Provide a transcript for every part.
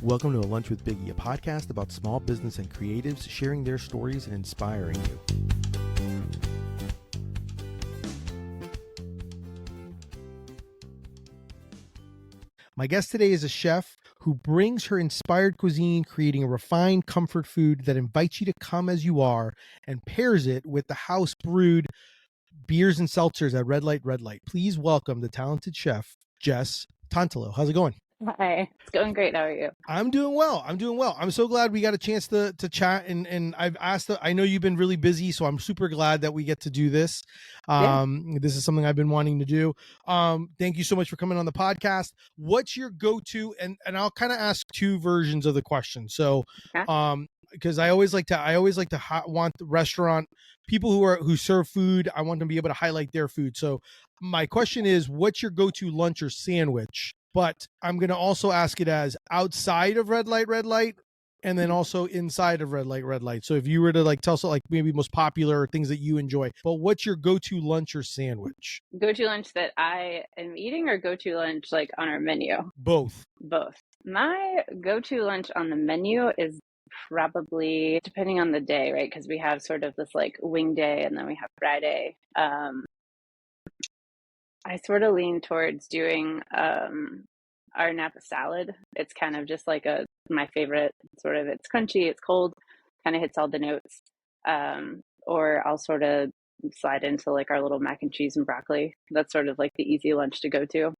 Welcome to A Lunch with Biggie, a podcast about small business and creatives sharing their stories and inspiring you. My guest today is a chef who brings her inspired cuisine, creating a refined comfort food that invites you to come as you are and pairs it with the house brewed beers and seltzers at RedLight RedLight. Please welcome the talented chef, Jessica Tantalo. How's it going? Hi, it's going great. How are you? I'm doing well. I'm so glad we got a chance to chat. And I've asked, I know you've been really busy, so I'm super glad that we get to do this. This is something I've been wanting to do. Thank you so much for coming on the podcast. What's your go-to? And I'll kind of ask two versions of the question. So, because I always like to want the restaurant people who serve food. I want them to be able to highlight their food. So my question is, what's your go-to lunch or sandwich? But I'm going to also ask it as outside of RedLight RedLight and then also inside of RedLight RedLight. So if you were to like tell us like maybe most popular things that you enjoy, but what's your go-to lunch or sandwich? Go-to lunch that I am eating or go-to lunch like on our menu? Both. My go-to lunch on the menu is probably depending on the day, right? Because we have sort of this like wing day and then we have Friday. I sort of lean towards doing our Napa salad. It's kind of just like my favorite sort of, it's crunchy, it's cold, kind of hits all the notes. Or I'll sort of slide into like our little mac and cheese and broccoli. That's sort of like the easy lunch to go to.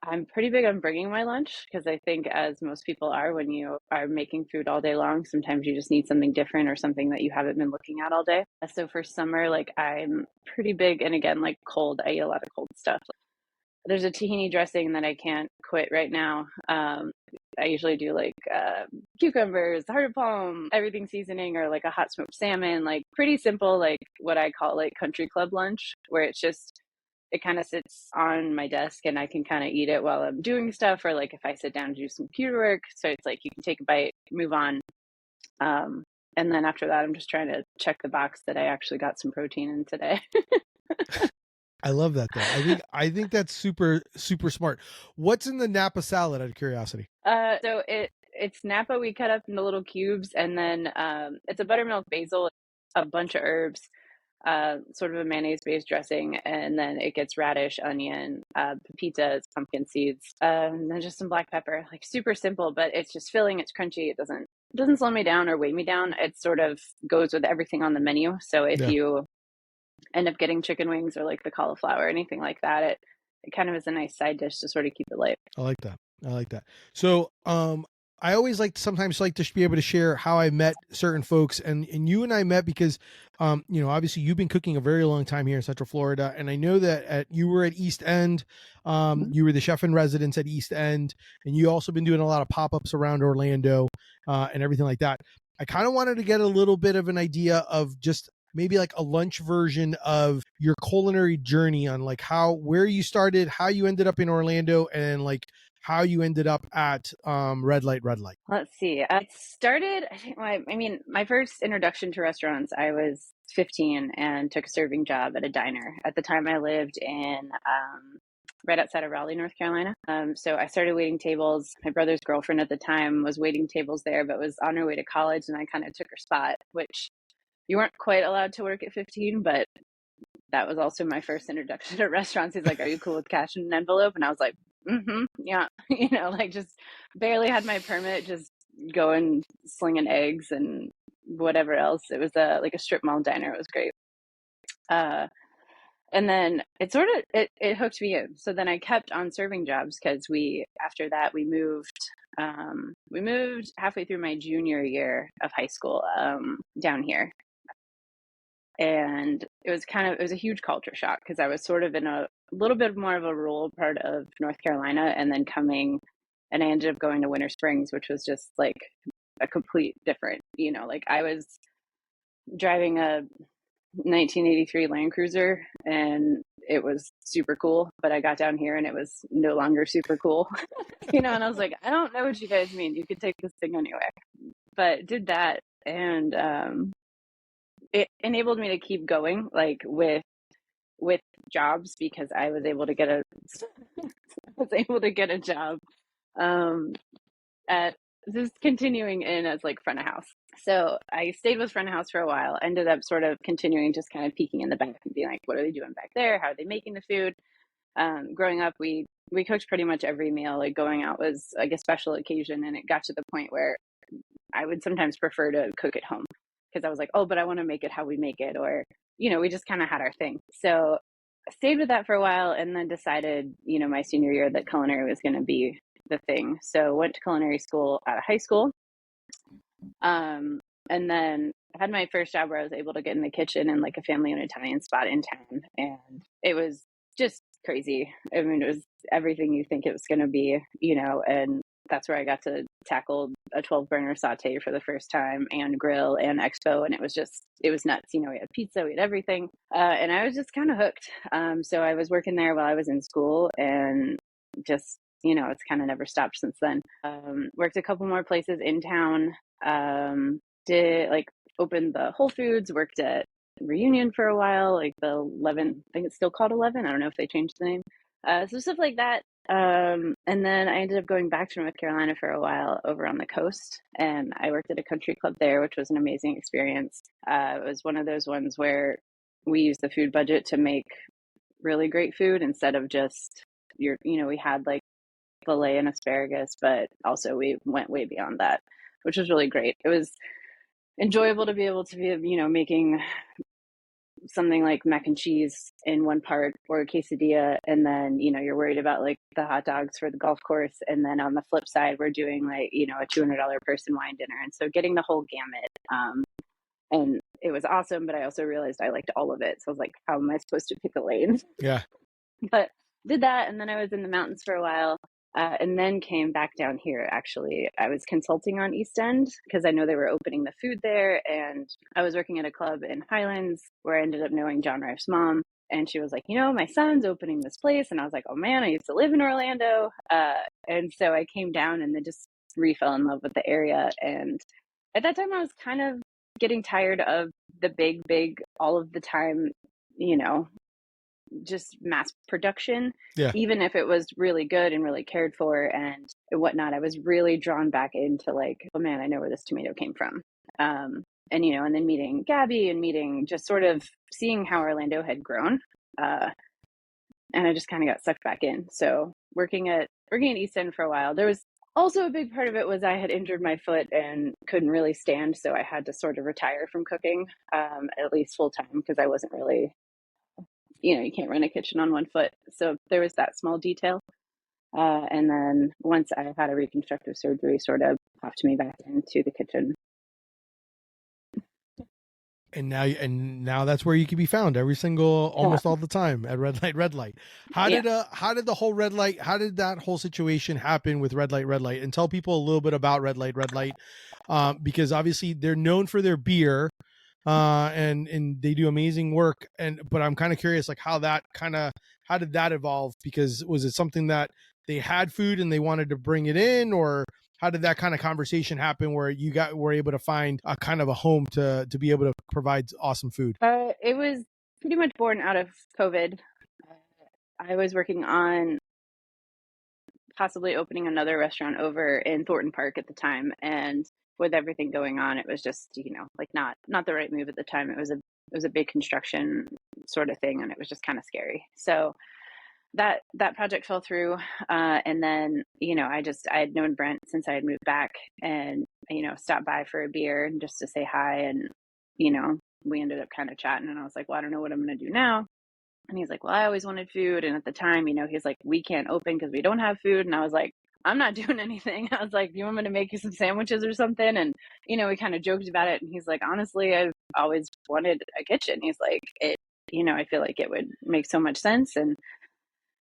I'm pretty big on bringing my lunch because I think, as most people are, when you are making food all day long, sometimes you just need something different or something that you haven't been looking at all day. So for summer, like I'm pretty big, and again, like cold, I eat a lot of cold stuff. There's a tahini dressing that I can't quit right now. I usually do like cucumbers, heart of palm, everything seasoning, or like a hot smoked salmon, like pretty simple, like what I call like country club lunch, where it's just, it kind of sits on my desk and I can kind of eat it while I'm doing stuff, or like if I sit down to do some computer work. So it's like you can take a bite, move on. And then after that, I'm just trying to check the box that I actually got some protein in today. I love that though. I think that's super, super smart. What's in the Napa salad, out of curiosity? So it's Napa we cut up into little cubes, and then it's a buttermilk basil, a bunch of herbs, sort of a mayonnaise-based dressing, and then it gets radish, onion, pepitas, pumpkin seeds, and then just some black pepper. Like super simple, but it's just filling. It's crunchy. It doesn't slow me down or weigh me down. It sort of goes with everything on the menu. So if you end up getting chicken wings or like the cauliflower or anything like that, it kind of is a nice side dish to sort of keep it light. I like that. So, I always sometimes like to be able to share how I met certain folks, and you and I met because, obviously you've been cooking a very long time here in Central Florida. And I know that you were at East End. You were the chef in residence at East End, and you also been doing a lot of pop-ups around Orlando, and everything like that. I kind of wanted to get a little bit of an idea of just maybe like a lunch version of your culinary journey on like where you started, how you ended up in Orlando, and like how you ended up at RedLight RedLight. Let's see. I started, my first introduction to restaurants, I was 15 and took a serving job at a diner. At the time I lived in right outside of Raleigh, North Carolina. So I started waiting tables. My brother's girlfriend at the time was waiting tables there, but was on her way to college, and I kind of took her spot, which you weren't quite allowed to work at 15, but that was also my first introduction to restaurants. He's like, "Are you cool with cash in an envelope?" And I was like, yeah, like just barely had my permit, just going slinging eggs and whatever else. It was like a strip mall diner. It was great. And then it sort of, it hooked me in. So then I kept on serving jobs because after that we moved halfway through my junior year of high school, down here. And it was a huge culture shock because I was sort of in a little bit more of a rural part of North Carolina, and then and I ended up going to Winter Springs, which was just like a complete different, like I was driving a 1983 Land Cruiser and it was super cool, but I got down here and it was no longer super cool, and I was like, I don't know what you guys mean. You could take this thing anywhere. But did that, and it enabled me to keep going, like with jobs, because I was able to get a job At this continuing in as like front of house. So I stayed with front of house for a while, ended up sort of continuing, just kind of peeking in the back and being like, what are they doing back there? How are they making the food? Growing up, we cooked pretty much every meal. Like going out was like a special occasion, and it got to the point where I would sometimes prefer to cook at home because I was like, oh, but I want to make it how we make it, or we just kind of had our thing. So I stayed with that for a while, and then decided, my senior year that culinary was going to be the thing. So went to culinary school out of high school, and then I had my first job where I was able to get in the kitchen in like a family-owned Italian spot in town, and it was just crazy. I mean, it was everything you think it was going to be, and that's where I got to tackle a 12 burner saute for the first time, and grill and expo. And it was nuts. We had pizza, we had everything. And I was just kind of hooked. So I was working there while I was in school, and just, it's kind of never stopped since then. Worked a couple more places in town. Did like opened the Whole Foods, worked at Reunion for a while, like the 11, I think it's still called 11. I don't know if they changed the name. So stuff like that. And then I ended up going back to North Carolina for a while over on the coast, and I worked at a country club there, which was an amazing experience. It was one of those ones where we used the food budget to make really great food instead of just we had like filet and asparagus, but also we went way beyond that, which was really great. It was enjoyable to be able to be, making something like mac and cheese in one part, or a quesadilla, and then you're worried about like the hot dogs for the golf course, and then on the flip side we're doing like a $200 person wine dinner, and so getting the whole gamut, and it was awesome. But I also realized I liked all of it, so I was like, how am I supposed to pick a lane? Yeah. But did that, and then I was in the mountains for a while, and then came back down here. Actually, I was consulting on East End because I know they were opening the food there, and I was working at a club in Highlands where I ended up knowing John Rife's mom, and she was like, my son's opening this place, and I was like, oh man, I used to live in Orlando, and so I came down and then just re-fell in love with the area. And at that time I was kind of getting tired of the big all of the time, just mass production. Yeah. Even if it was really good and really cared for and whatnot, I was really drawn back into like, oh man, I know where this tomato came from. And then meeting Gabby and meeting, just sort of seeing how Orlando had grown, and I just kind of got sucked back in. So working at East End for a while, there was also a big part of it was I had injured my foot and couldn't really stand, so I had to sort of retire from cooking, at least full time, because I wasn't really, you can't run a kitchen on one foot. So there was that small detail. And then once I had a reconstructive surgery, sort of popped me back into the kitchen. And now that's where you can be found almost all the time at RedLight RedLight. How did the whole RedLight, how did that whole situation happen with RedLight RedLight? And tell people a little bit about RedLight RedLight, because obviously they're known for their beer, and they do amazing work. But I'm kind of curious, like how did that evolve? Because was it something that they had food and they wanted to bring it in, or how did that kind of conversation happen where you were able to find a kind of a home to be able to provide awesome food? It was pretty much born out of COVID. I was working on possibly opening another restaurant over in Thornton Park at the time, and with everything going on, it was just like not the right move at the time. It was a big construction sort of thing, and it was just kind of scary. So that project fell through, and then I had known Brent since I had moved back, and stopped by for a beer and just to say hi, and we ended up kind of chatting, and I was like, well, I don't know what I'm going to do now. And he's like, well, I always wanted food, and at the time, he's like, we can't open because we don't have food. And I was like, I'm not doing anything. I was like, you want me to make you some sandwiches or something? And we kind of joked about it, and he's like, honestly, I've always wanted a kitchen. He's like, I feel like it would make so much sense. And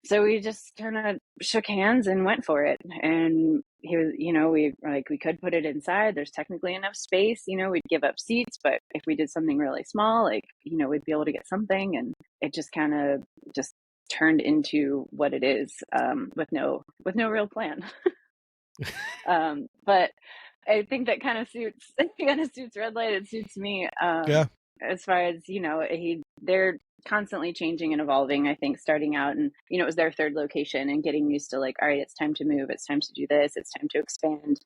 so we just kind of shook hands and went for it. And he was, we could put it inside. There's technically enough space, we'd give up seats, but if we did something really small, like, we'd be able to get something. And it just kind of just turned into what it is, with no real plan. But I think that kind of suits RedLight. It suits me. Yeah. As far as, they're constantly changing and evolving. I think starting out, and it was their third location, and getting used to like, all right, it's time to move, it's time to do this, it's time to expand,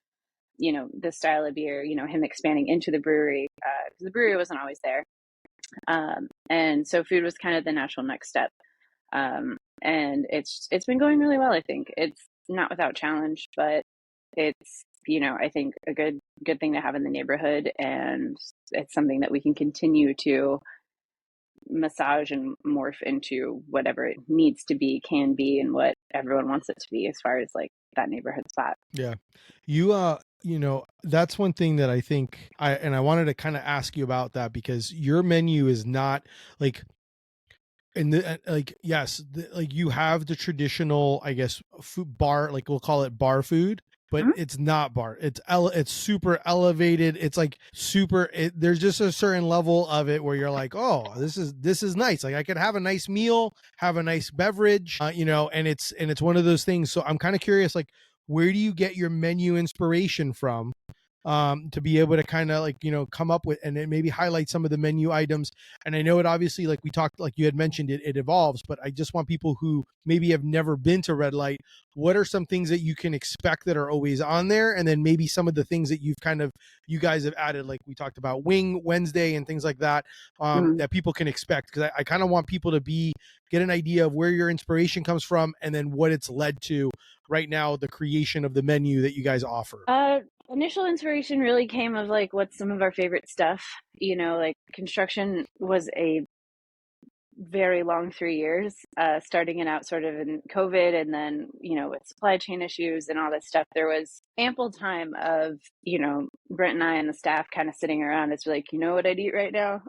this style of beer, him expanding into the brewery, because the brewery wasn't always there. And so food was kind of the natural next step. And it's been going really well. I think it's not without challenge, but it's, I think a good thing to have in the neighborhood, and it's something that we can continue to massage and morph into whatever it needs to be, can be, and what everyone wants it to be as far as like that neighborhood spot. Yeah. That's one thing that I think I wanted to kind of ask you about that, because your menu is not like, and like, yes, like you have the traditional, I guess, food bar, like we'll call it bar food, but it's not bar. It's super elevated. It's like super. There's just a certain level of it where you're like, oh, this is nice. Like I could have a nice meal, have a nice beverage, and it's one of those things. So I'm kind of curious, like, where do you get your menu inspiration from? To be able to kind of like, come up with and then maybe highlight some of the menu items. And I know it obviously, like we talked, like you had mentioned, it evolves, but I just want people who maybe have never been to Red Light, what are some things that you can expect that are always on there? And then maybe some of the things that you guys have added, like we talked about Wing Wednesday and things like that, that people can expect. Cause I kind of want people to get an idea of where your inspiration comes from, and then what it's led to right now, the creation of the menu that you guys offer. Initial inspiration really came of like what's some of our favorite stuff. Like construction was a very long 3 years, starting it out sort of in COVID, and then with supply chain issues and all that stuff, there was ample time of Brent and I and the staff kind of sitting around. It's like, what I'd eat right now.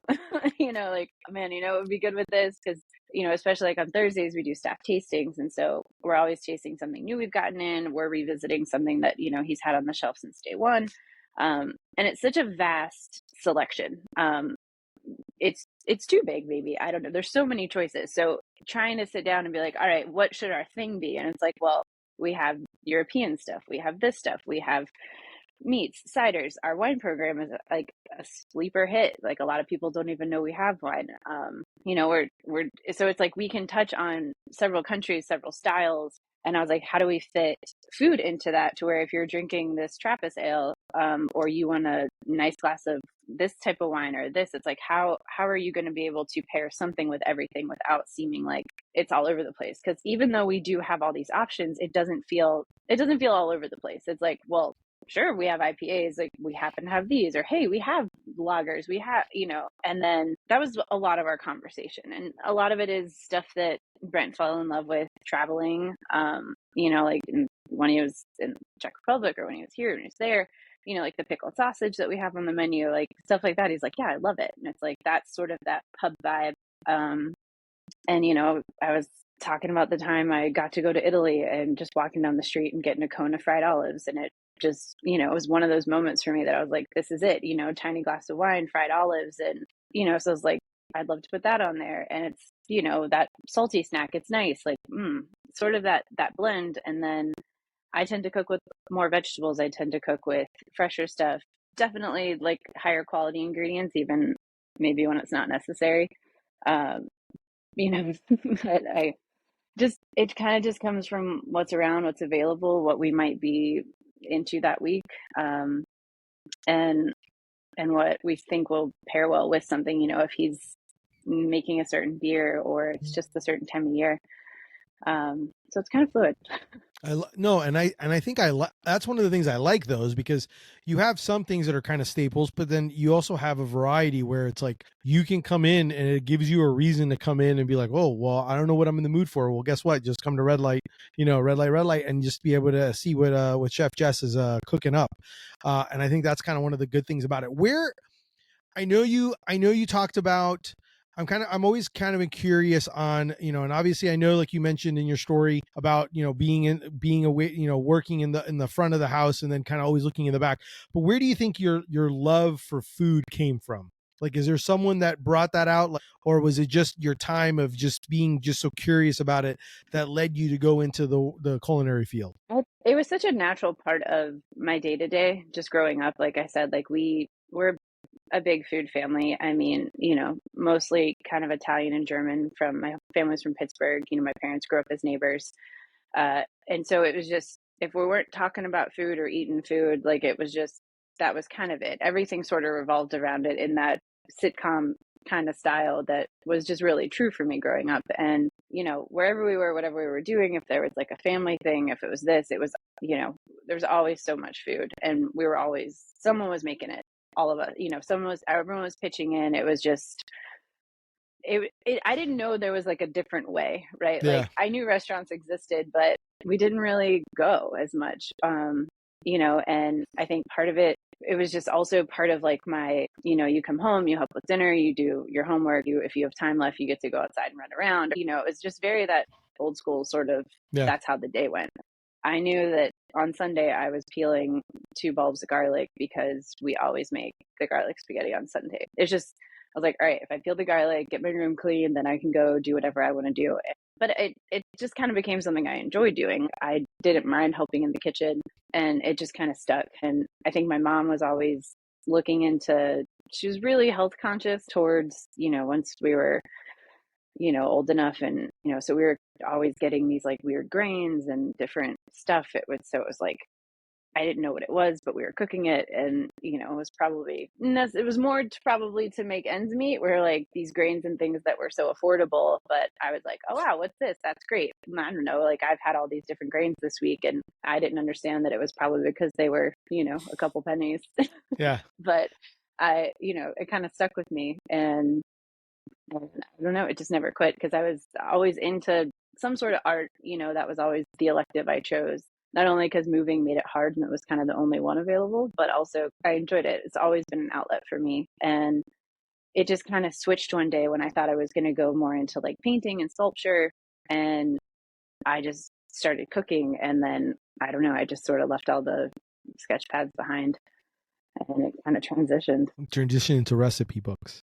Like, man, it would be good with this, because especially like on Thursdays we do staff tastings, and so we're always tasting something new we've gotten in. We're revisiting something that he's had on the shelf since day one, and it's such a vast selection. It's too big, maybe. I don't know. There's so many choices. So trying to sit down and be like, all right, what should our thing be? And it's like, well, we have European stuff. We have this stuff. We have meats, ciders. Our wine program is like a sleeper hit. Like a lot of people don't even know we have wine. We're so it's like we can touch on several countries, several styles. And I was like, how do we fit food into that, to where if you're drinking this Trappist ale, or you want a nice glass of this type of wine or this, it's like, how are you going to be able to pair something with everything without seeming like it's all over the place? Because even though we do have all these options, it doesn't feel all over the place. It's like, well, sure, we have IPAs, like we happen to have these, or hey, we have lagers, we have, and then that was a lot of our conversation. And a lot of it is stuff that Brent fell in love with traveling, like when he was in Czech Republic, or when he was here and he was there, like the pickled sausage that we have on the menu, like stuff like that. He's like, yeah, I love it. And it's like, that's sort of that pub vibe. And, I was talking about the time I got to go to Italy and just walking down the street and getting a cone of fried olives. And it just, it was one of those moments for me that I was like, this is it, tiny glass of wine, fried olives. And, so I was like, I'd love to put that on there. And it's, that salty snack, it's nice, like, sort of that blend. And then I tend to cook with more vegetables. I tend to cook with fresher stuff, definitely like higher quality ingredients, even maybe when it's not necessary. But it kind of just comes from what's around, what's available, what we might be into that week, and what we think will pair well with something, if he's making a certain beer or it's just a certain time of year. So it's kind of fluid. No, and I think that's one of the things I like those, because you have some things that are kind of staples, but then you also have a variety where it's like you can come in and it gives you a reason to come in and be like, oh, well, I don't know what I'm in the mood for. Well, guess what? Just come to Red Light, Red Light, and just be able to see what Chef Jes is cooking up. And I think that's kind of one of the good things about it. Where I know you talked about. I'm always kind of curious on, and obviously I know, like you mentioned in your story about, being away, working in the front of the house and then kind of always looking in the back. But where do you think your love for food came from? Like, is there someone that brought that out, like, or was it just your time of just being just so curious about it that led you to go into the culinary field? It was such a natural part of my day to day, just growing up. Like I said, like we're a big food family. I mean, you know, mostly kind of Italian and German. From my family's from Pittsburgh. You know, my parents grew up as neighbors, and so it was just, if we weren't talking about food or eating food, like it was just, that was kind of it. Everything sort of revolved around it in that sitcom kind of style that was just really true for me growing up. And, you know, wherever we were, whatever we were doing, if there was like a family thing, if it was this, it was, you know, there's always so much food, and we were always, someone was making it. All of us, you know, everyone was pitching in. It was just, I didn't know there was like a different way, right? Yeah. Like I knew restaurants existed, but we didn't really go as much. You know, and I think part of it, it was just also part of like my, you know, you come home, you help with dinner, you do your homework, if you have time left, you get to go outside and run around. You know, it's just very that old school sort of, Yeah. that's how the day went. I knew that on Sunday I was peeling 2 bulbs of garlic because we always make the garlic spaghetti on Sunday. It's just, I was like, all right, if I peel the garlic, get my room clean, then I can go do whatever I want to do. But it just kind of became something I enjoyed doing. I didn't mind helping in the kitchen, and it just kind of stuck. And I think my mom was always looking into, she was really health conscious towards, you know, once we were, you know, old enough, and, you know, so we were always getting these like weird grains and different stuff. So it was like, I didn't know what it was, but we were cooking it, and, you know, it was probably, it was more probably to make ends meet, where like these grains and things that were so affordable. But I was like, oh wow, what's this? That's great. And I don't know, like I've had all these different grains this week, and I didn't understand that it was probably because they were, you know, a couple pennies. Yeah. But you know, it kind of stuck with me, and I don't know, it just never quit, because I was always into some sort of art. You know, that was always the elective I chose. Not only because moving made it hard and it was kind of the only one available, but also I enjoyed it. It's always been an outlet for me. And it just kind of switched one day when I thought I was going to go more into like painting and sculpture. And I just started cooking. And then, I don't know, I just sort of left all the sketch pads behind, and it kind of Transition into recipe books.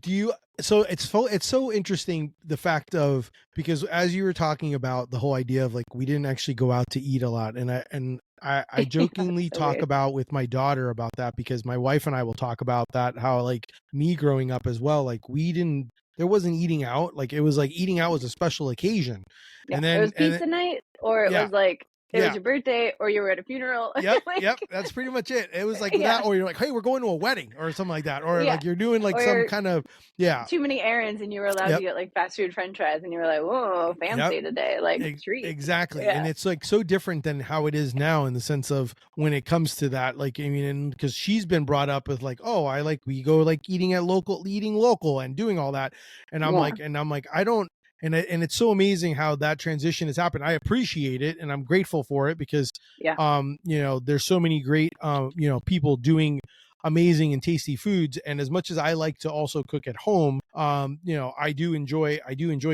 Do you, so it's so interesting, the fact of, because as you were talking about the whole idea of like, we didn't actually go out to eat a lot, and I jokingly so talk weird. about with my daughter about that, because my wife and I will talk about that, how like me growing up as well, like there wasn't eating out, like it was like eating out was a special occasion. Yeah, And it then was pizza night, or it yeah, was like, it was yeah, your birthday, or you were at a funeral. yep, Like, that's pretty much it. It was like yeah, that, or you're like, hey, we're going to a wedding or something like that, or yeah. like you're doing like some Or kind of, yeah, too many errands, and you were allowed to yep, get like fast food french fries, and you were like, whoa, yep. fancy today, like treat. Exactly. And Yeah. it's like so different than how it is now, in the sense of when it comes to that, like, I mean, because she's been brought up with like, oh, I like, we go like eating local and doing all that. Yeah. And I'm like, I don't, and it's so amazing how that transition has happened. I appreciate it and I'm grateful for it, because, Yeah. you know, there's so many great, you know, people doing amazing and tasty foods. And as much as I like to also cook at home, you know, I do enjoy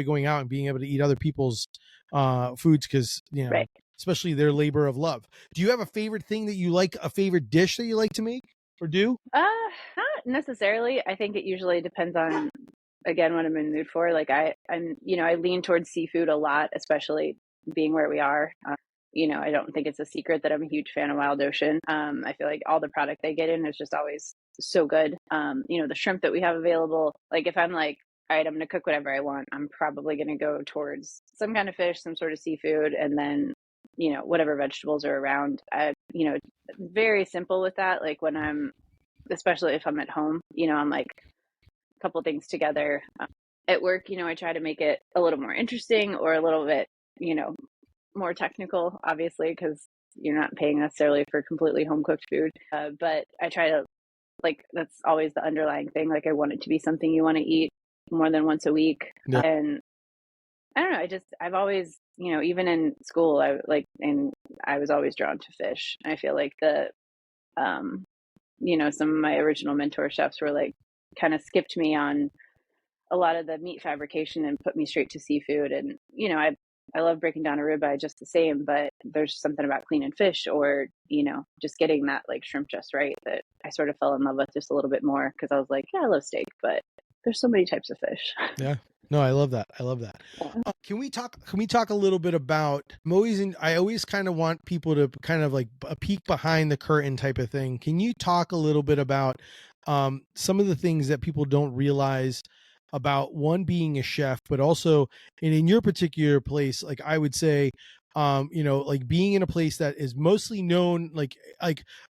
going out and being able to eat other people's foods, because, you know, Right. especially their labor of love. Do you have a favorite thing that you like, a favorite dish that you like to make or do? Not necessarily. I think it usually depends on, again, what I'm in the mood for. Like I'm, you know, I lean towards seafood a lot, especially being where we are. You know, I don't think it's a secret that I'm a huge fan of Wild Ocean. I feel like all the product they get in is just always so good. You know, the shrimp that we have available, like if I'm like, all right, I'm going to cook whatever I want, I'm probably going to go towards some kind of fish, some sort of seafood, and then, you know, whatever vegetables are around. You know, very simple with that. Like when especially if I'm at home, you know, I'm like a couple things together. At work, you know, I try to make it a little more interesting, or a little bit, you know, more technical, obviously, because you're not paying necessarily for completely home cooked food. But I try to, like, that's always the underlying thing. Like, I want it to be something you want to eat more than once a week. Yeah. And I don't know, I've always, you know, even in school, I was always drawn to fish. I feel like you know, some of my original mentor chefs were like, kind of skipped me on a lot of the meat fabrication and put me straight to seafood. And, you know, I love breaking down a ribeye just the same, but there's something about cleaning fish, or, you know, just getting that like shrimp just right, that I sort of fell in love with just a little bit more, because I was like, yeah, I love steak, but there's so many types of fish. Yeah. No, I love that. I love that. Can we talk a little bit about, I always kind of want people to kind of like a peek behind the curtain type of thing. Can you talk a little bit about some of the things that people don't realize about, one, being a chef, but also in your particular place, like I would say, like being in a place that is mostly known, like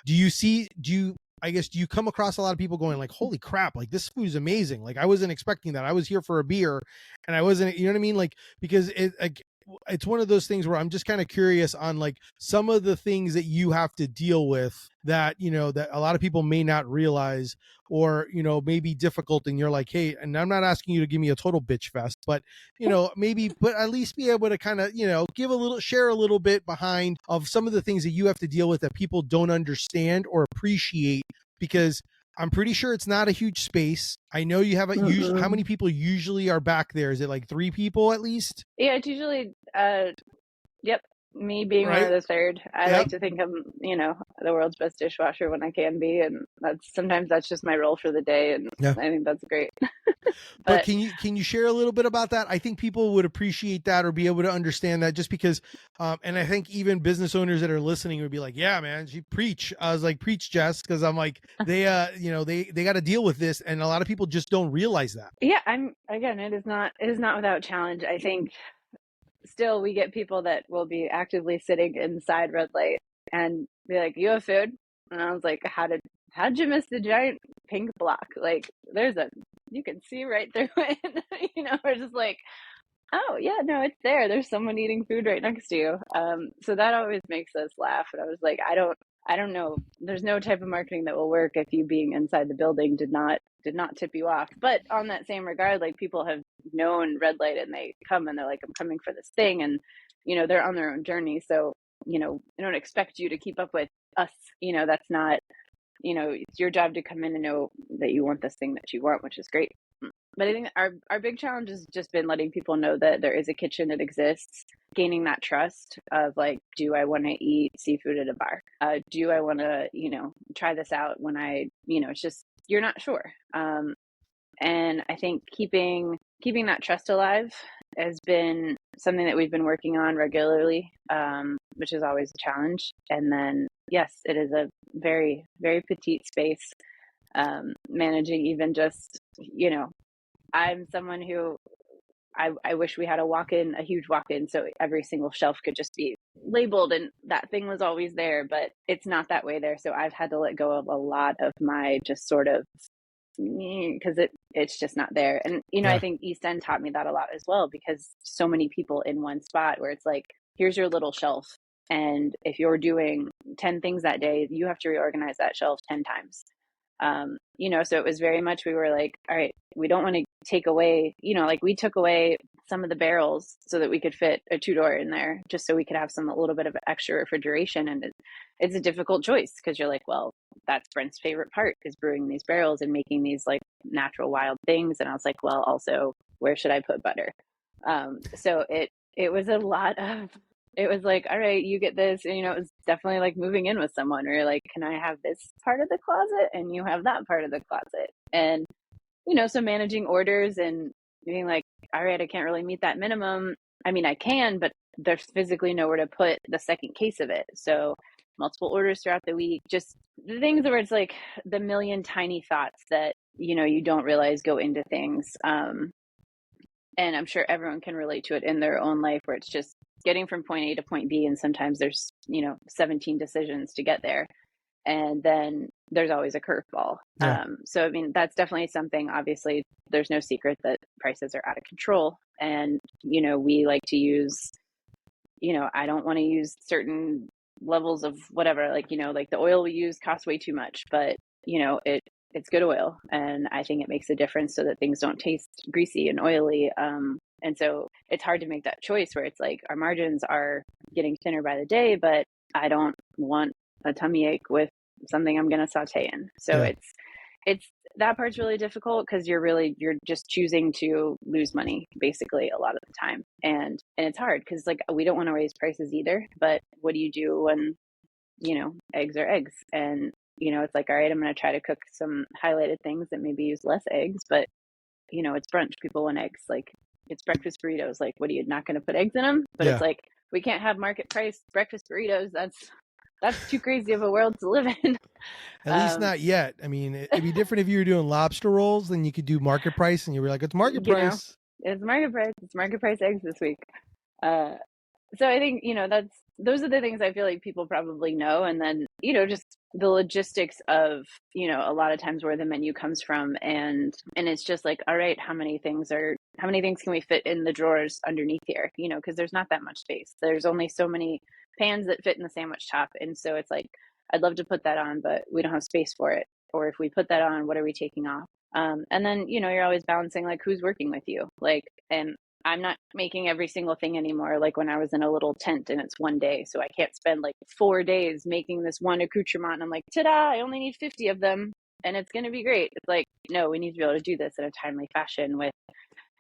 do you come across a lot of people going like, holy crap, like this food is amazing, like I wasn't expecting that, I was here for a beer and I wasn't, you know what I mean, like, because it's one of those things where I'm just kind of curious on like some of the things that you have to deal with that, that a lot of people may not realize, or may be difficult, and you're like, hey, and I'm not asking you to give me a total bitch fest, but maybe, but at least be able to kind of share a little bit behind of some of the things that you have to deal with that people don't understand or appreciate, because I'm pretty sure it's not a huge space. I know you have how many people usually are back there? Is it like 3 people at least? Yeah, it's usually yep, me being Right? one of the third. I Yep. like to think I'm, the world's best dishwasher when I can be, and that's just my role for the day, and Yeah. I think that's great. But But can you share a little bit about that? I think people would appreciate that or be able to understand that, just because and I think even business owners that are listening would be like, yeah, man, she preach. I was like, preach, Jess, because I'm like, they they got to deal with this, and a lot of people just don't realize that. yeah, it is not without challenge. I think still we get people that will be actively sitting inside red light and be like, "You have food?" And I was like, how'd you miss the giant pink block? Like, you can see right through it. We're just like, oh yeah, no, it's there. There's someone eating food right next to you. So that always makes us laugh. And I was like, I don't know. There's no type of marketing that will work if you being inside the building did not tip you off. But on that same regard, like, people have known red light and they come and they're like, I'm coming for this thing, and they're on their own journey. So I don't expect you to keep up with us. That's not, it's your job to come in and know that you want this thing that you want, which is great. But I think our big challenge has just been letting people know that there is a kitchen that exists, gaining that trust of like, do I want to eat seafood at a bar? Do I want to, try this out when it's just, you're not sure. And I think keeping that trust alive has been something that we've been working on regularly, which is always a challenge. And then, yes, it is a very, very petite space. Managing even just, I'm someone who I wish we had a huge walk-in, so every single shelf could just be labeled and that thing was always there, but it's not that way there. So I've had to let go of a lot of my just sort of, because it's just not there. And, I think East End taught me that a lot as well, because so many people in one spot where it's like, here's your little shelf. And if you're doing 10 things that day, you have to reorganize that shelf 10 times. So it was very much, we were like, all right, we don't want to take away, like we took away some of the barrels so that we could fit a 2-door in there, just so we could have a little bit of extra refrigeration. And it's a difficult choice, because you're like, well, that's Brent's favorite part, is brewing these barrels and making these like natural wild things. And I was like, well, also, where should I put butter? So it was a lot of, it was like, all right, you get this. And, it was definitely like moving in with someone, or like, can I have this part of the closet and you have that part of the closet? And, so managing orders and being like, all right, I can't really meet that minimum. I mean, I can, but there's physically nowhere to put the second case of it. So multiple orders throughout the week, just the things where it's like the million tiny thoughts that, you don't realize go into things. And I'm sure everyone can relate to it in their own life, where it's just getting from point A to point B. And sometimes there's, 17 decisions to get there. And then there's always a curveball. Yeah. So, I mean, that's definitely something. Obviously, there's no secret that prices are out of control. And, we like to use, I don't want to use certain levels of whatever, like, like the oil we use costs way too much, but, it's good oil. And I think it makes a difference so that things don't taste greasy and oily. And so it's hard to make that choice where it's like our margins are getting thinner by the day, but I don't want a tummy ache with something I'm going to saute in. So it's that part's really difficult, because you're just choosing to lose money basically a lot of the time. And it's hard, because like, we don't want to raise prices either, but what do you do when, eggs are eggs? And, it's like, all right, I'm going to try to cook some highlighted things that maybe use less eggs, but it's brunch. People want eggs. Like, it's breakfast burritos. Like, what are you not going to put eggs in them? But Yeah. it's like, we can't have market price breakfast burritos. That's too crazy of a world to live in. At least not yet. I mean, it'd be different if you were doing lobster rolls, then you could do market price and you were like, it's market you know, price. it's market price. It's market price eggs this week. Uh, so I think, those are the things I feel like people probably know. And then, just the logistics of, a lot of times where the menu comes from, and it's just like, all right, how many things can we fit in the drawers underneath here? Because there's not that much space. There's only so many pans that fit in the sandwich top. And so it's like, I'd love to put that on, but we don't have space for it. Or if we put that on, what are we taking off? And then, you're always balancing like who's working with you. Like, and I'm not making every single thing anymore. Like when I was in a little tent and it's one day. So I can't spend like 4 days making this one accoutrement. And I'm like, ta-da, I only need 50 of them and it's going to be great. It's like, no, we need to be able to do this in a timely fashion with,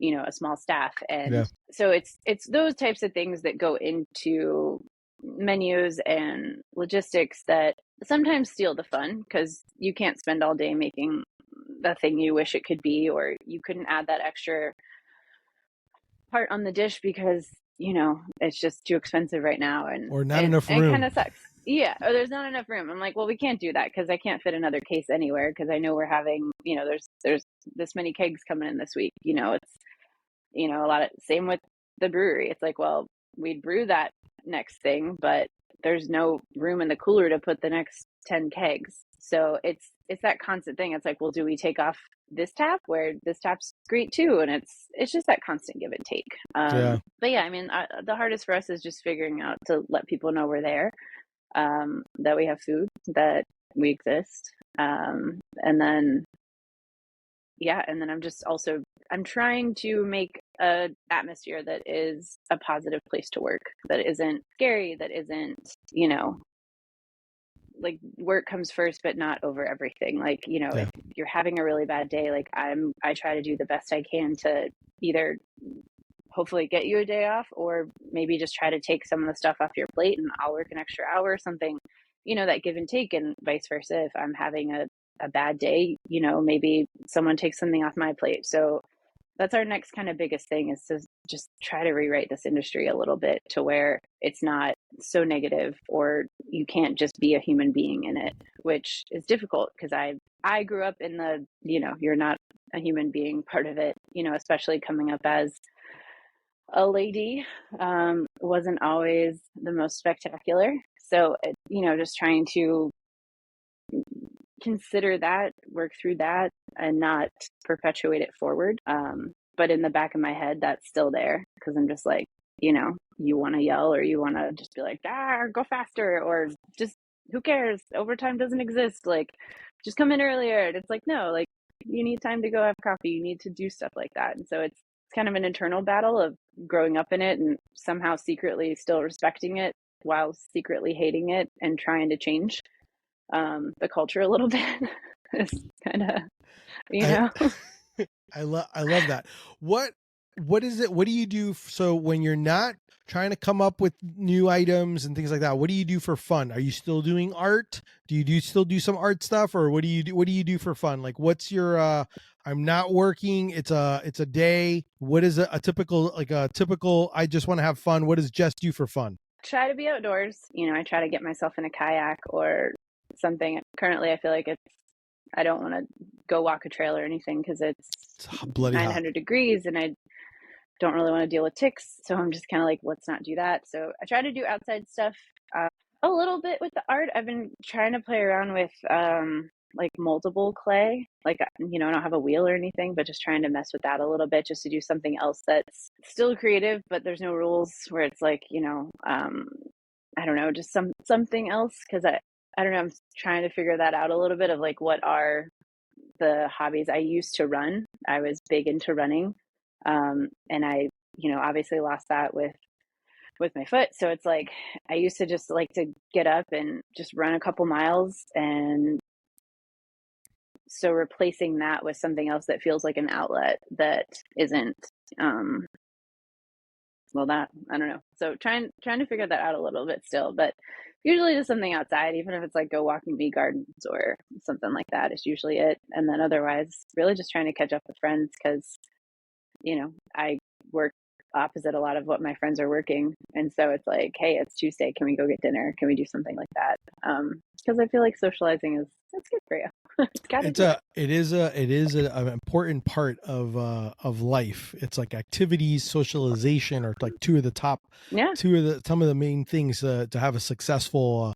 a small staff. And so it's those types of things that go into menus and logistics that sometimes steal the fun, because you can't spend all day making the thing you wish it could be, or you couldn't add that extra part on the dish because it's just too expensive right now, or not enough room. It kind of sucks. Yeah, or there's not enough room. I'm like, well, we can't do that because I can't fit another case anywhere, because I know we're having there's this many kegs coming in this week. It's a lot of same with the brewery. It's like, well, we'd brew that next thing, but there's no room in the cooler to put the next 10 kegs. So it's that constant thing. It's like, well, do we take off this tap where this tap's great too? And it's just that constant give and take. But yeah, I mean, the hardest for us is just figuring out to let people know we're there, that we have food, that we exist. And then I'm trying to make a atmosphere that is a positive place to work, that isn't scary, that isn't, like work comes first, but not over everything. Like, if you're having a really bad day, like I try to do the best I can to either hopefully get you a day off, or maybe just try to take some of the stuff off your plate and I'll work an extra hour or something, that give and take, and vice versa. If I'm having a bad day, maybe someone takes something off my plate. So that's our next kind of biggest thing, is to just try to rewrite this industry a little bit to where it's not so negative, or you can't just be a human being in it, which is difficult because I grew up in the, you're not a human being part of it, especially coming up as a lady, wasn't always the most spectacular. So, just trying to consider that, work through that, and not perpetuate it forward. But in the back of my head, that's still there, because I'm just like, you want to yell, or you want to just be like, go faster, or just who cares? Overtime doesn't exist. Like, just come in earlier. And it's like, no, like you need time to go have coffee. You need to do stuff like that. And so it's kind of an internal battle of growing up in it and somehow secretly still respecting it while secretly hating it and trying to change the culture a little bit. It's kind of, I love that. What is it? What do you do? So when you're not trying to come up with new items and things like that, what do you do for fun? Are you still doing art? Do you still do some art stuff, or what do you do? What do you do for fun? Like, what's your, I'm not working. It's a day. What is a typical, I just want to have fun. What does Jess do for fun? Try to be outdoors. I try to get myself in a kayak or something. Currently, I feel like I don't want to go walk a trail or anything because it's bloody 900 hot. degrees and I don't really want to deal with ticks. So I'm just kind of like, let's not do that. So I try to do outside stuff a little bit with the art. I've been trying to play around with like moldable clay. Like, I don't have a wheel or anything, but just trying to mess with that a little bit, just to do something else that's still creative, but there's no rules, where it's like, I don't know, just something else. Cause I don't know, I'm trying to figure that out a little bit of like, what are the hobbies I used to run. I was big into running. And I, obviously lost that with my foot. So it's like, I used to just like to get up and just run a couple miles. And so replacing that with something else that feels like an outlet that isn't, that, I don't know. So trying to figure that out a little bit still, but usually just something outside, even if it's like go walking bee gardens or something like that is usually it. And then otherwise really just trying to catch up with friends, because, I work opposite a lot of what my friends are working. And so it's like, hey, it's Tuesday. Can we go get dinner? Can we do something like that? Because I feel like socializing it's good for you. It's got to do it. An important part of life. It's like activities, socialization are like Yeah. some of the main things to have a successful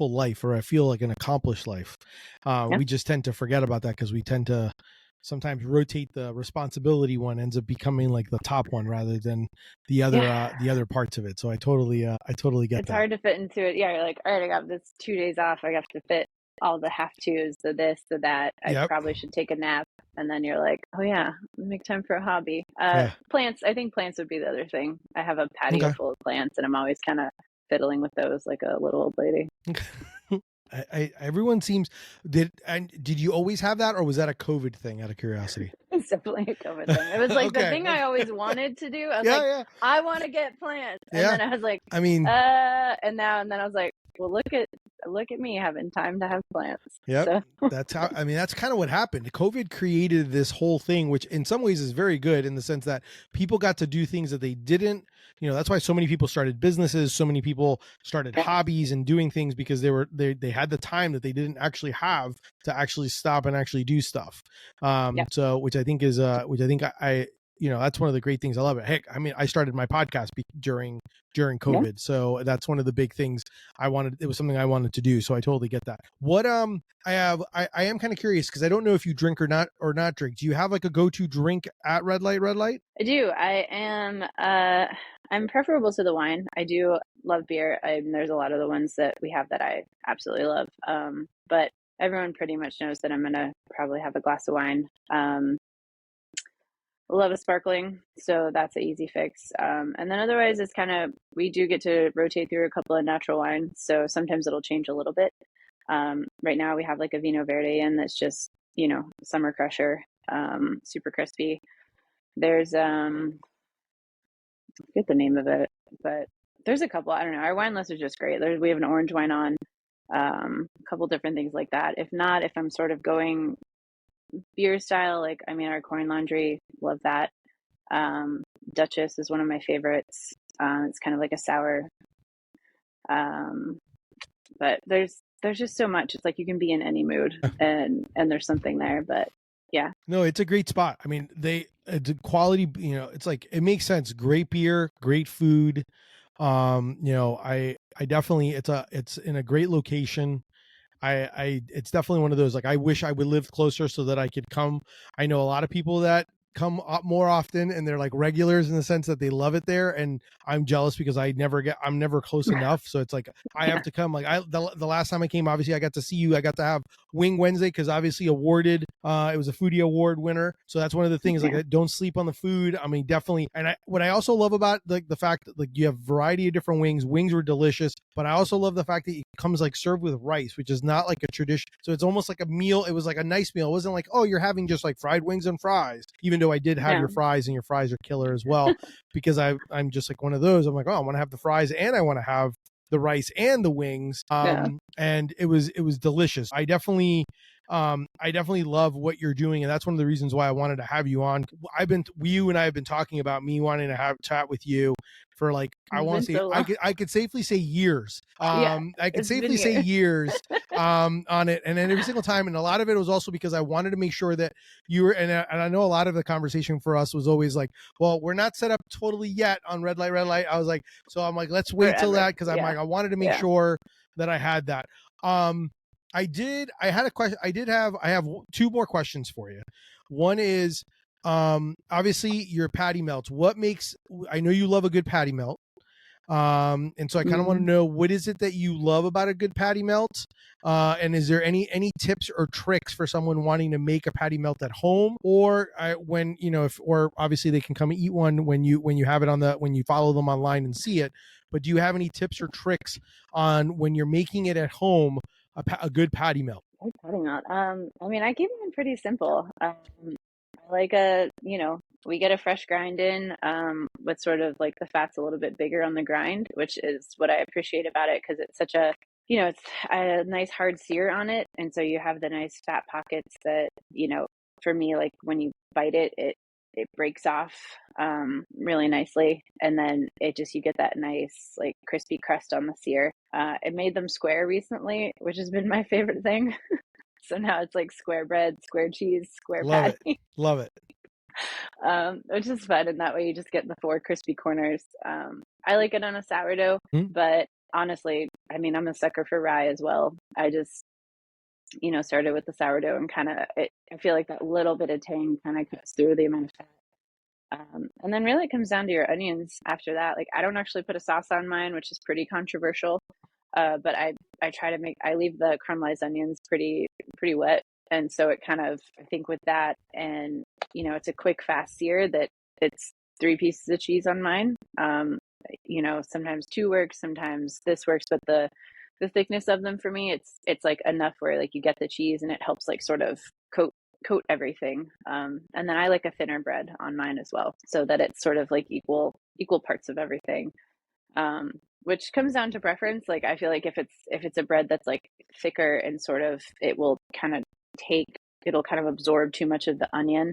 life, or I feel like an accomplished life. Yeah. We just tend to forget about that because we tend to sometimes rotate. The responsibility one ends up becoming like the top one rather than the other parts of it. So I totally get it's that. hard to fit into it. Yeah, you're like, all right, I got this 2 days off. I have to fit all the have tos, the this, the that. I Yep. probably should take a nap. And then you're like, oh yeah, make time for a hobby. Yeah. Plants. I think plants would be the other thing. I have a patio Okay. full of plants, and I'm always kind of fiddling with those like a little old lady. Everyone seems did you always have that, or was that a COVID thing? Out of curiosity. It's definitely a COVID thing. It was like the Okay. thing I always wanted to do. I was Yeah, like, yeah. I want to get plants, and Yeah. then I was like, I mean, and then I was like, well, look at me having time to have plants. yep. So. That's kind of what happened. COVID created this whole thing, which in some ways is very good in the sense that people got to do things that they didn't, that's why so many people started businesses. So many people started hobbies and doing things because they had the time that they didn't actually have to actually stop and actually do stuff. So, which I think I that's one of the great things. I love it. Heck, I mean, I started my podcast during COVID. So that's one of the big things it was something I wanted to do. So I totally get that. What, I am kind of curious because I don't know if you drink or not drink. Do you have like a go-to drink at RedLight? I do. I am. I'm preferable to the wine. I do love beer. There's a lot of the ones that we have that I absolutely love. But everyone pretty much knows that I'm gonna probably have a glass of wine. Love a sparkling, so that's an easy fix. And then otherwise, it's we do get to rotate through a couple of natural wines, so sometimes it'll change a little bit. Right now we have like a Vino Verde in that's just summer crusher, super crispy. There's I forget the name of it, but there's a couple. I don't know. Our wine list is just great. We have an orange wine on, a couple different things like that. If not, if I'm sort of going beer style, our Corn Laundry, love that. Duchess is one of my favorites. It's kind of like a sour. But there's just so much. It's like you can be in any mood and there's something there, but yeah. No, it's a great spot. I mean, the quality, it's like, it makes sense. Great beer, great food. I definitely, it's in a great location. It's definitely one of those, like, I wish I would live closer so that I could come. I know a lot of people that come up more often and they're like regulars in the sense that they love it there, and I'm jealous because I'm never close enough. So it's like I have to come. Like the last time I came, obviously I got to see you. I got to have Wing Wednesday because obviously awarded. It was a foodie award winner, so that's one of the things. Like, don't sleep on the food. I mean, definitely. And what I also love about the fact that, like, you have a variety of different wings. Wings were delicious, but I also love the fact that it comes like served with rice, which is not like a tradition. So it's almost like a meal. It was like a nice meal. It wasn't like, oh, you're having just like fried wings and fries, even though I did have your fries, and your fries are killer as well. Because I'm just like one of those. I'm like, oh, I want to have the fries and I want to have the rice and the wings. And it was delicious. I definitely love what you're doing, and that's one of the reasons why I wanted to have you on. You and I have been talking about me wanting to have chat with you for, like, I want to say, I could safely say years. I could safely say years on it, and then every single time. And a lot of it was also because I wanted to make sure that you were, and I know a lot of the conversation for us was always like, well, we're not set up totally yet on RedLight. I was like, so I'm like, let's wait till that, because I'm like, I wanted to make sure that I had that. I had a question. I have two more questions for you. One is, obviously your patty melts. I know you love a good patty melt. And so I kind of want to know, what is it that you love about a good patty melt? And is there any tips or tricks for someone wanting to make a patty melt at home, or or obviously they can come and eat one when you have it when you follow them online and see it. But do you have any tips or tricks on when you're making it at home, a good patty melt? Patty melt. I keep it pretty simple. I like we get a fresh grind in, with sort of like the fat's a little bit bigger on the grind, which is what I appreciate about it, because it's such a, it's a nice hard sear on it. And so you have the nice fat pockets that, for me, like when you bite it, it breaks off really nicely, and then you get that nice like crispy crust on the sear. It made them square recently, which has been my favorite thing. So now it's like square bread, square cheese, square Love it. patty. Love it. Which is fun, and that way you just get the 4 crispy corners. I like it on a sourdough, but honestly, I mean, I'm a sucker for rye as well. I just, started with the sourdough and I feel like that little bit of tang kind of cuts through the amount of fat. And then really it comes down to your onions after that. Like, I don't actually put a sauce on mine, which is pretty controversial. But I I leave the caramelized onions pretty wet. And so it kind of, I think with that, and, it's a quick, fast sear that it's 3 pieces of cheese on mine. Sometimes 2 works, sometimes this works, but the thickness of them for me, it's like enough where like you get the cheese and it helps like sort of coat everything. And then I like a thinner bread on mine as well, so that it's sort of like equal parts of everything. Which comes down to preference. Like, I feel like if it's a bread that's like thicker and sort of, it'll kind of absorb too much of the onion,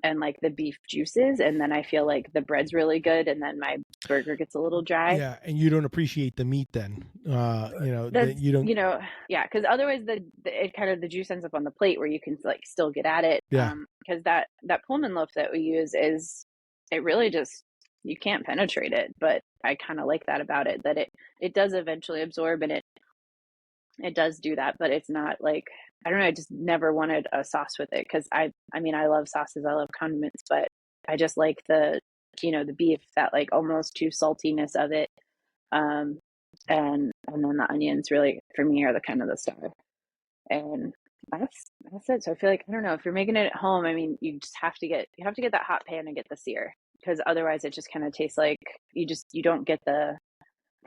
and like the beef juices. And then I feel like the bread's really good, and then my burger gets a little dry. Yeah. And you don't appreciate the meat then, you don't, yeah. Cause otherwise the juice ends up on the plate where you can like still get at it. Yeah. Cause that Pullman loaf that we use it really just, you can't penetrate it, but I kind of like that about it, that it does eventually absorb, and it does do that, but it's not like, I don't know, I just never wanted a sauce with it, because I mean, I love sauces, I love condiments, but I just like the beef, that like almost too saltiness of it. And then the onions really for me are the kind of the star. And that's it. So I feel like, I don't know, if you're making it at home, I mean, you have to get that hot pan and get the sear, because otherwise it just kind of tastes like you don't get the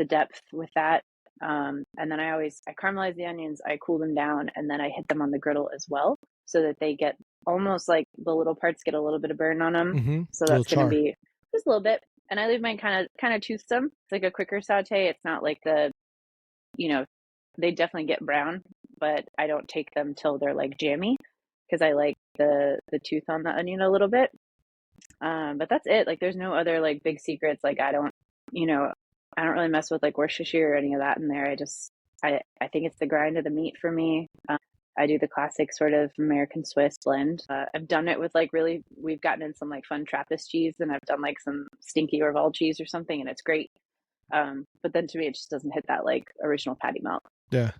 depth with that. And then I caramelize the onions, I cool them down, and then I hit them on the griddle as well, so that they get almost like the little parts get a little bit of burn on them. Mm-hmm. So that's going to be just a little bit. And I leave mine kind of toothsome. It's like a quicker saute. It's not like they definitely get brown, but I don't take them till they're like jammy, because I like the tooth on the onion a little bit. But that's it. Like, there's no other like big secrets. Like, I don't really mess with like Worcestershire or any of that in there. I think it's the grind of the meat for me. I do the classic sort of American Swiss blend. I've done it with like we've gotten in some like fun Trappist cheese, and I've done like some stinky Orval cheese or something, and it's great. But then to me, it just doesn't hit that like original patty melt. Yeah.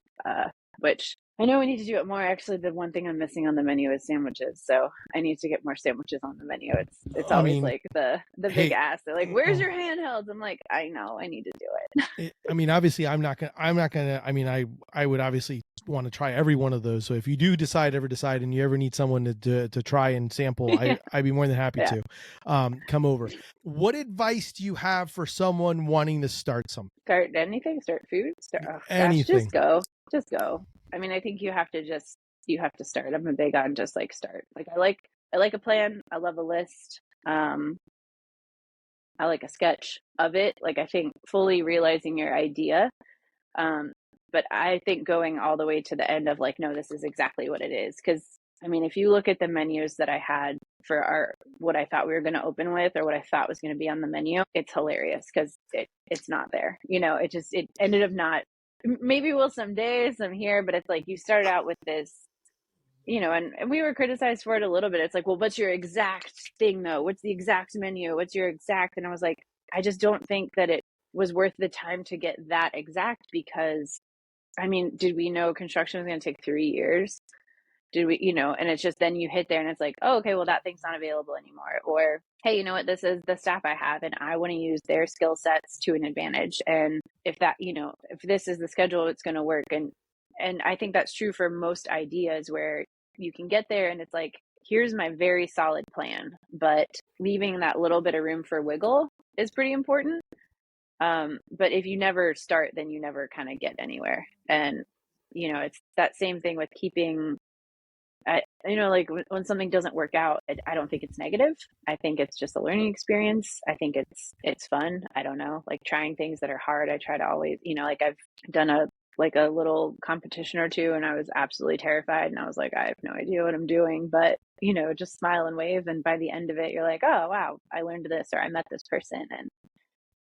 Which I know we need to do it more. Actually, the one thing I'm missing on the menu is sandwiches. So I need to get more sandwiches on the menu. It's always like the big ask. They're like, "Where's your handhelds?" I'm like, I know, I need to do it. I mean, obviously I'm not gonna, I mean, I would obviously want to try every one of those. So if you do ever decide and you ever need someone to try and sample, I'd be more than happy to come over. What advice do you have for someone wanting to start something? Start anything, start food, anything. Just go. I mean, I think you have to start. I'm a big on just like start. Like, I like a plan. I love a list. I like a sketch of it. Like, I think fully realizing your idea. But I think going all the way to the end of like, no, this is exactly what it is. Because I mean, if you look at the menus that I had for what I thought we were going to open with, or what I thought was going to be on the menu, it's hilarious, because it's not there. It ended up not. Maybe we'll someday, some here, but it's like you started out with this, and we were criticized for it a little bit. It's like, well, what's your exact thing though? What's the exact menu? What's your exact? And I was like, I just don't think that it was worth the time to get that exact, because I mean, did we know construction was going to take 3 years? Did we, and it's just, then you hit there and it's like, oh, okay, well, that thing's not available anymore. Or, hey, you know what, this is the staff I have, and I want to use their skill sets to an advantage. And if that, if this is the schedule, it's going to work. And I think that's true for most ideas, where you can get there and it's like, here's my very solid plan, but leaving that little bit of room for wiggle is pretty important. But if you never start, then you never kind of get anywhere. And, it's that same thing with keeping, like when something doesn't work out, I don't think it's negative. I think it's just a learning experience. I think it's fun. I don't know, like trying things that are hard. I try to always, like I've done a little competition or two, and I was absolutely terrified, and I was like, I have no idea what I'm doing, but just smile and wave. And by the end of it, you're like, oh, wow, I learned this, or I met this person.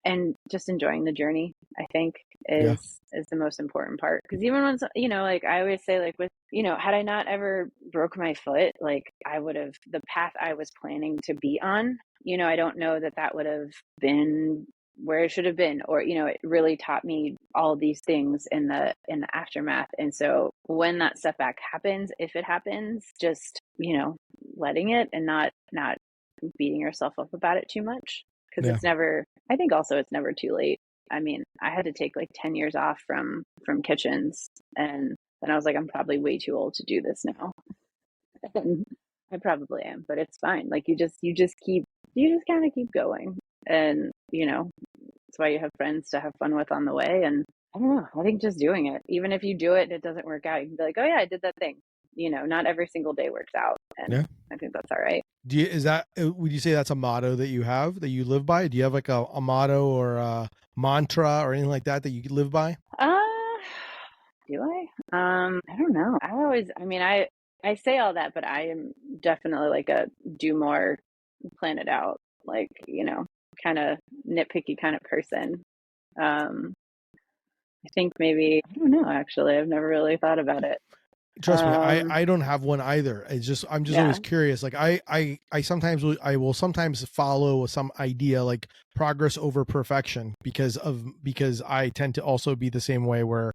And just enjoying the journey, I think, Yeah. is the most important part. Because even when, like I always say, like with, had I not ever broke my foot, like I would have, the path I was planning to be on, I don't know that would have been where it should have been, or it really taught me all these things in the aftermath. And so when that setback happens, if it happens, just letting it, and not beating yourself up about it too much, because Yeah. it's never, I think also it's never too late. I mean, I had to take like 10 years off from kitchens, and then I was like, I'm probably way too old to do this now. And I probably am, but it's fine. Like you just kind of keep going. And that's why you have friends to have fun with on the way. And I don't know, I think just doing it, even if you do it and it doesn't work out, you can be like, oh yeah, I did that thing. Not every single day works out, and Yeah. I think that's all right. Would you say that's a motto that you have, that you live by? Do you have like a motto or a mantra or anything like that you live by? Do I? I don't know. I say all that, but I am definitely like a do more, plan it out, like, kind of nitpicky kind of person. Um, I think maybe, I don't know, actually, I've never really thought about it. Trust me, I don't have one either. I'm just Yeah. always curious. Like I I will sometimes follow some idea, like progress over perfection, because I tend to also be the same way, where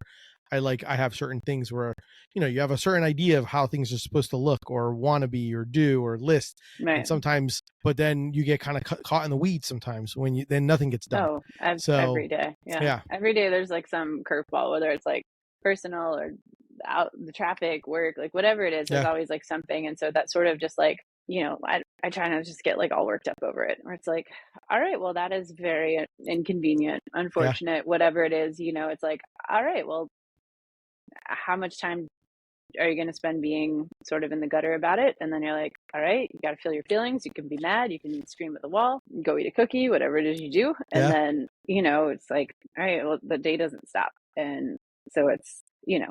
I have certain things where you have a certain idea of how things are supposed to look or want to be or do or list, Right. and sometimes, but then you get kind of caught in the weeds sometimes when then nothing gets done. Oh, every day. Yeah. Every day there's like some curveball, whether it's like personal or out the traffic, work, like whatever it is, there's always like something. And so that's sort of just like, I try not to just get like all worked up over it, or it's like, all right, well, that is very inconvenient, unfortunate, whatever it is, it's like, all right, well, how much time are you going to spend being sort of in the gutter about it? And then you're like, all right, you got to feel your feelings. You can be mad. You can scream at the wall, go eat a cookie, whatever it is you do. And then, it's like, all right, well, the day doesn't stop. And so it's,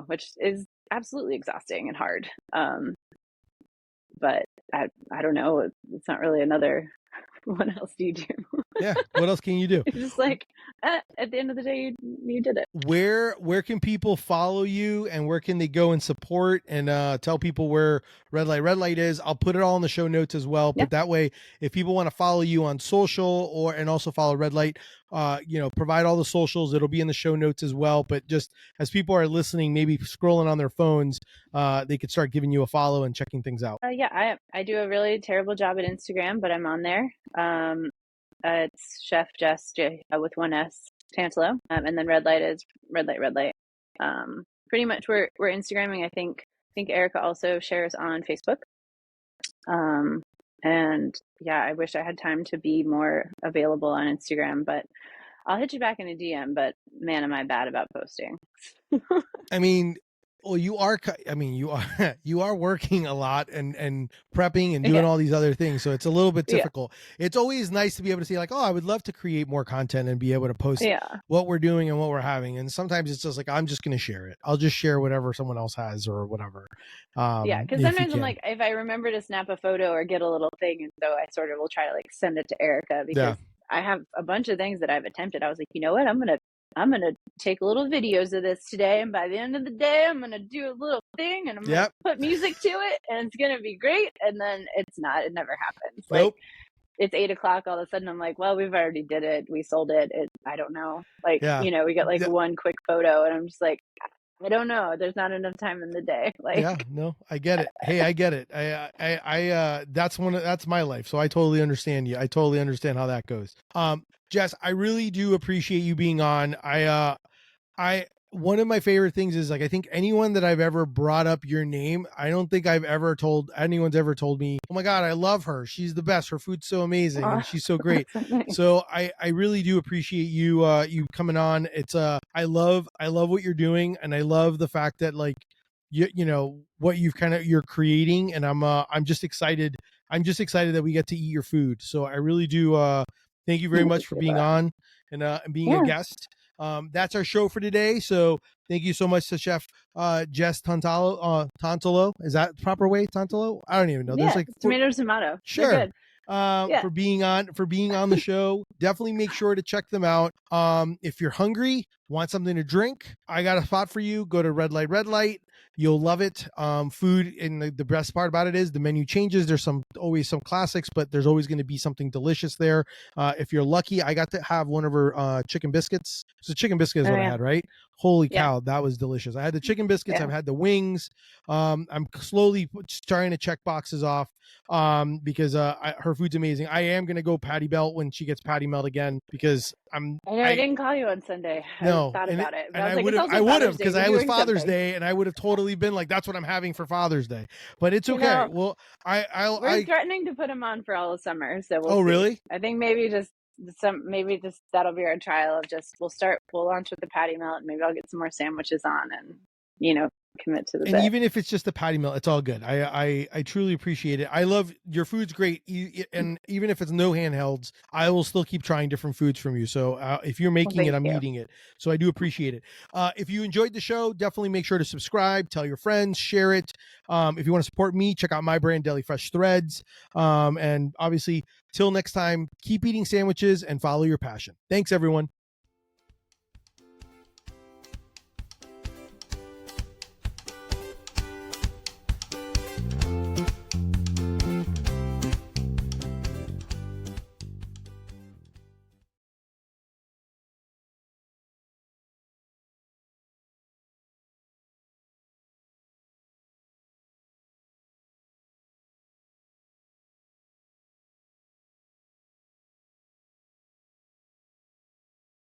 which is absolutely exhausting and hard. But I don't know. It's not really another, what else do you do? Yeah. What else can you do? It's just like, at the end of the day, you did it. Where can people follow you, and where can they go and support, and tell people where RedLight is? I'll put it all in the show notes as well. Yeah. But that way, if people want to follow you on social, and also follow RedLight, provide all the socials. It'll be in the show notes as well. But just as people are listening, maybe scrolling on their phones, they could start giving you a follow and checking things out. Yeah, I do a really terrible job at Instagram, but I'm on there. It's Chef Jes, with one S, Tantalo, and then RedLight is RedLight. Pretty much we're Instagramming. I think Erica also shares on Facebook. And yeah, I wish I had time to be more available on Instagram, but I'll hit you back in a DM. But man, am I bad about posting. I mean, well, you are you are working a lot and prepping and doing all these other things, so it's a little bit difficult. It's always nice to be able to say like, oh, I would love to create more content and be able to post what we're doing and what we're having. And sometimes it's just like, I'm just going to share it. I'll just share whatever someone else has or whatever. Because sometimes I'm like, if I remember to snap a photo or get a little thing, and so I sort of will try to like send it to Erica, because I have a bunch of things that I've attempted. I was like, you know what, I'm gonna take little videos of this today, and by the end of the day, I'm gonna do a little thing, and I'm gonna put music to it, and it's gonna be great. And then it's not. It never happens. Like it's 8:00. All of a sudden, I'm like, well, we've already did it. We sold it. I don't know. Like we got like one quick photo, and I'm just like, I don't know. There's not enough time in the day. Like, no, I get it. Hey, I get it. I that's my life. So I totally understand you. I totally understand how that goes. Jess, I really do appreciate you being on. One of my favorite things is like, I think anyone that I've ever brought up your name, I don't think anyone's ever told me, oh my God, I love her. She's the best. Her food's so amazing and she's so great. Nice. So I really do appreciate you coming on. It's I love what you're doing, and I love the fact that like you know what you're creating, and I'm just excited. I'm just excited that we get to eat your food. So I really do thank you very much for being on and being a guest. That's our show for today. So thank you so much to Chef Jess Tantalo. Is that the proper way? Tantalo? I don't even know. There's Yeah, like tomato. sure. They're good. For being on the show. Definitely make sure to check them out. If you're hungry, want something to drink, I got a spot for you. Go to Red Light. You'll love it. Food, and the best part about it is the menu changes. There's always some classics, but there's always going to be something delicious there. If you're lucky, I got to have one of her chicken biscuits. So chicken biscuit is what I had, right? Holy cow, that was delicious. I had the chicken biscuits. I've had the wings. I'm slowly trying to check boxes off because her food's amazing. I am going to go patty melt when she gets patty melt again because I know I didn't call you on Sunday. No, I thought about it. And I would have because it was Father's Day, and I would have totally been like, "That's what I'm having for Father's Day." But it's okay. Well, we're threatening to put him on for all of summer, so we'll see. Really? I think maybe just that'll be our trial of we'll launch with the patty melt, and maybe I'll get some more sandwiches on, and commit to the and bit. Even if it's just a patty melt, it's all good. I truly appreciate it. I love your food's great, and even if it's no handhelds, I will still keep trying different foods from you. So if you're making it, I'm eating it. So I do appreciate it. If you enjoyed the show, definitely make sure to subscribe, tell your friends, share it. If you want to support me, check out my brand, Deli Fresh Threads. And obviously, till next time, keep eating sandwiches and follow your passion. Thanks, everyone.